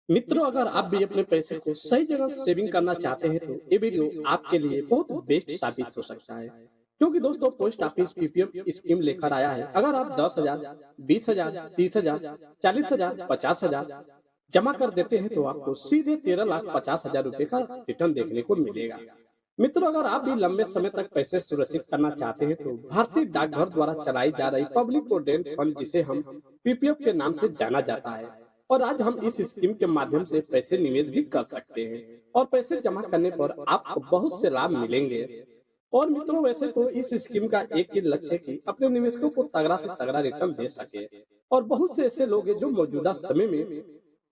मित्रों, अगर आप भी अपने पैसे को सही जगह सेविंग करना चाहते हैं तो ये वीडियो आपके लिए बहुत बेस्ट साबित हो सकता है। क्योंकि दोस्तों, पोस्ट ऑफिस पीपीएफ स्कीम लेकर आया है। अगर आप 10,000, 20,000, 30,000, 40,000, 50,000 जमा कर देते हैं तो आपको सीधे 13,50,000 रुपए का रिटर्न देखने को मिलेगा। मित्रों, अगर आप भी लंबे समय तक पैसे सुरक्षित करना चाहते हैं तो भारतीय डाकघर द्वारा चलाई जा रही पब्लिक प्रोविडेंट फंड, जिसे हम पीपीएफ के नाम से जाना जाता है, और आज हम इस स्कीम के माध्यम से पैसे निवेश भी कर सकते हैं और पैसे जमा करने पर आपको बहुत से लाभ मिलेंगे। और मित्रों, वैसे तो इस स्कीम का एक ही लक्ष्य है कि अपने निवेशकों को तगड़ा से तगड़ा रिटर्न दे सके। और बहुत से ऐसे लोग हैं जो मौजूदा समय में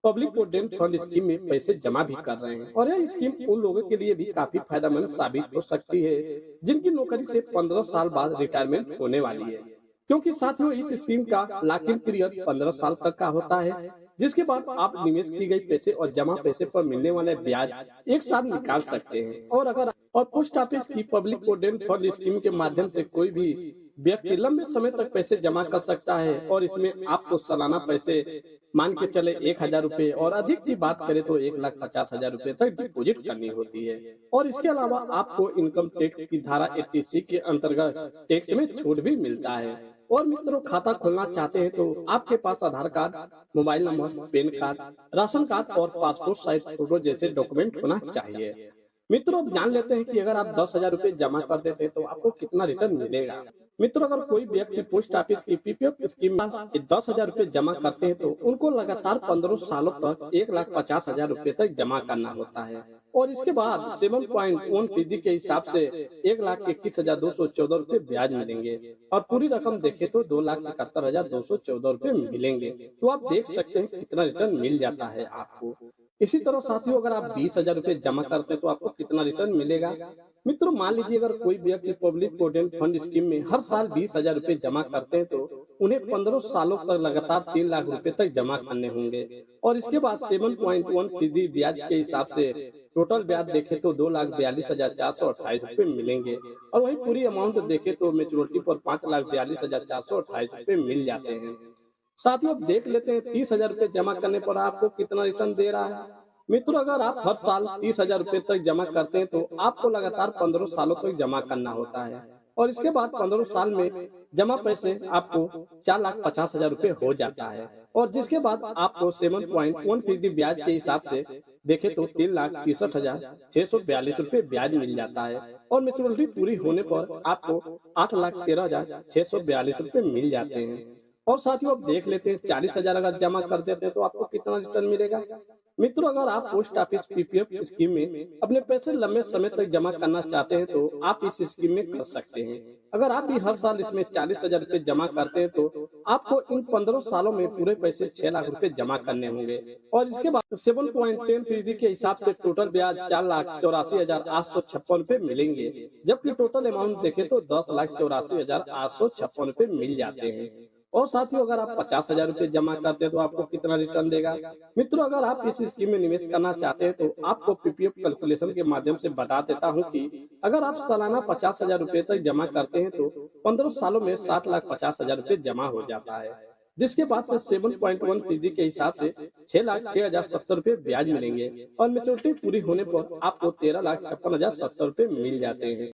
पब्लिक प्रोविडेंट फंड स्कीम में पैसे जमा भी कर रहे हैं, और यह स्कीम उन लोगों के लिए भी काफी फायदेमंद साबित हो सकती है जिनकी नौकरी से 15 साल बाद रिटायरमेंट होने वाली है। क्योंकि साथियों, इस स्कीम का लॉक इन पीरियड 15 साल तक का होता है, जिसके बाद आप निवेश की गई पैसे और जमा पैसे पर मिलने वाले ब्याज एक साथ निकाल सकते हैं। और पोस्ट ऑफिस की पब्लिक प्रोविडेंट फंड स्कीम के माध्यम से कोई भी व्यक्ति लंबे समय तक पैसे जमा कर सकता है, और इसमें आपको सालाना पैसे मान के चले 1,000 रुपए, और अधिक की बात करें तो 1,50,000 रुपए तक डिपोजिट करनी होती है। और इसके अलावा आपको इनकम टैक्स की धारा 80C के अंतर्गत टैक्स में छूट भी मिलता है। और मित्रों, खाता खोलना चाहते हैं तो आपके पास Aadhaar card, mobile number, PAN card, ration card और पासपोर्ट साइज फोटो जैसे डॉक्यूमेंट होना चाहिए। मित्रों, अब जान लेते हैं कि अगर आप 10,000 रुपए जमा कर देते हैं तो आपको कितना रिटर्न मिलेगा। मित्रों, अगर कोई व्यक्ति पोस्ट ऑफिस की पीपीएफ स्कीम में 10,000 रुपए जमा करते हैं तो उनको लगातार 15 सालों तक 1,50,000 रुपए तक जमा करना होता है। और इसके बाद 7.1% के हिसाब से 1,21,214 रुपए ब्याज मिलेंगे। और पूरी रकम देखे तो 2,71,214 रुपए मिलेंगे। तो आप देख सकते हैं कितना रिटर्न मिल जाता है आपको। इसी तरह साथियों, अगर आप 20,000 रुपए जमा करते हैं तो आपको कितना रिटर्न मिलेगा। मित्रों, मान लीजिए अगर कोई व्यक्ति पब्लिक प्रोविडेंट फंड स्कीम में हर साल 20,000 रुपए जमा करते हैं तो उन्हें 15 सालों तक लगातार 3 लाख रुपए तक जमा करने होंगे। और इसके बाद 7.1% ब्याज के हिसाब से टोटल ब्याज देखे तो 2,42,428 रुपए मिलेंगे। और वही पूरी अमाउंट देखे तो मेच्योरिटी पर 5,42,428 रुपए मिल जाते हैं। साथियों, अब देख लेते हैं 30,000 रुपए जमा करने पर आपको कितना रिटर्न दे रहा है। मित्रों, अगर आप हर साल 30,000 रुपए तक जमा करते हैं तो आपको लगातार 15 सालों तक जमा करना होता है। और इसके बाद 15 साल में जमा पैसे आपको 4,50,000 रुपए हो जाता है। और जिसके बाद आपको 7.1% ब्याज के हिसाब से देखे तो 3,63,642 रुपए ब्याज मिल जाता है। और मेच्योरिटी पूरी होने पर आपको 8,13,642 रुपए मिल जाते हैं। और साथियों, अब देख लेते हैं 40,000 अगर जमा कर देते हैं तो आपको कितना रिटर्न मिलेगा। मित्रों, अगर आप पोस्ट ऑफिस पीपीएफ स्कीम में अपने पैसे लंबे समय तक जमा करना चाहते हैं तो आप इस स्कीम में कर सकते हैं। अगर आप भी हर साल इसमें 40,000 रुपए जमा करते हैं तो आपको इन 15 सालों में पूरे पैसे 6 लाख रुपए जमा करने होंगे। और इसके बाद 7.10% के हिसाब से टोटल ब्याज 4,84,856 रुपए मिलेंगे। जबकि टोटल अमाउंट देखे तो 10,84,856 रुपए मिल जाते हैं। और साथियों, अगर आप 50,000 रुपए जमा करते हैं तो आपको कितना रिटर्न देगा। मित्रों, अगर आप इस स्कीम में निवेश करना चाहते हैं तो आपको पीपीएफ कैलकुलेशन के माध्यम से बता देता हूं कि अगर आप सालाना 50,000 रुपए तक जमा करते हैं तो 15 सालों में 7,50,000 रुपए जमा हो जाता है। जिसके बाद से 7.1% के हिसाब से 6,06,070 रुपए ब्याज मिलेंगे। और मेच्योरिटी पूरी होने पर आपको 13,56,070 रुपए मिल जाते हैं।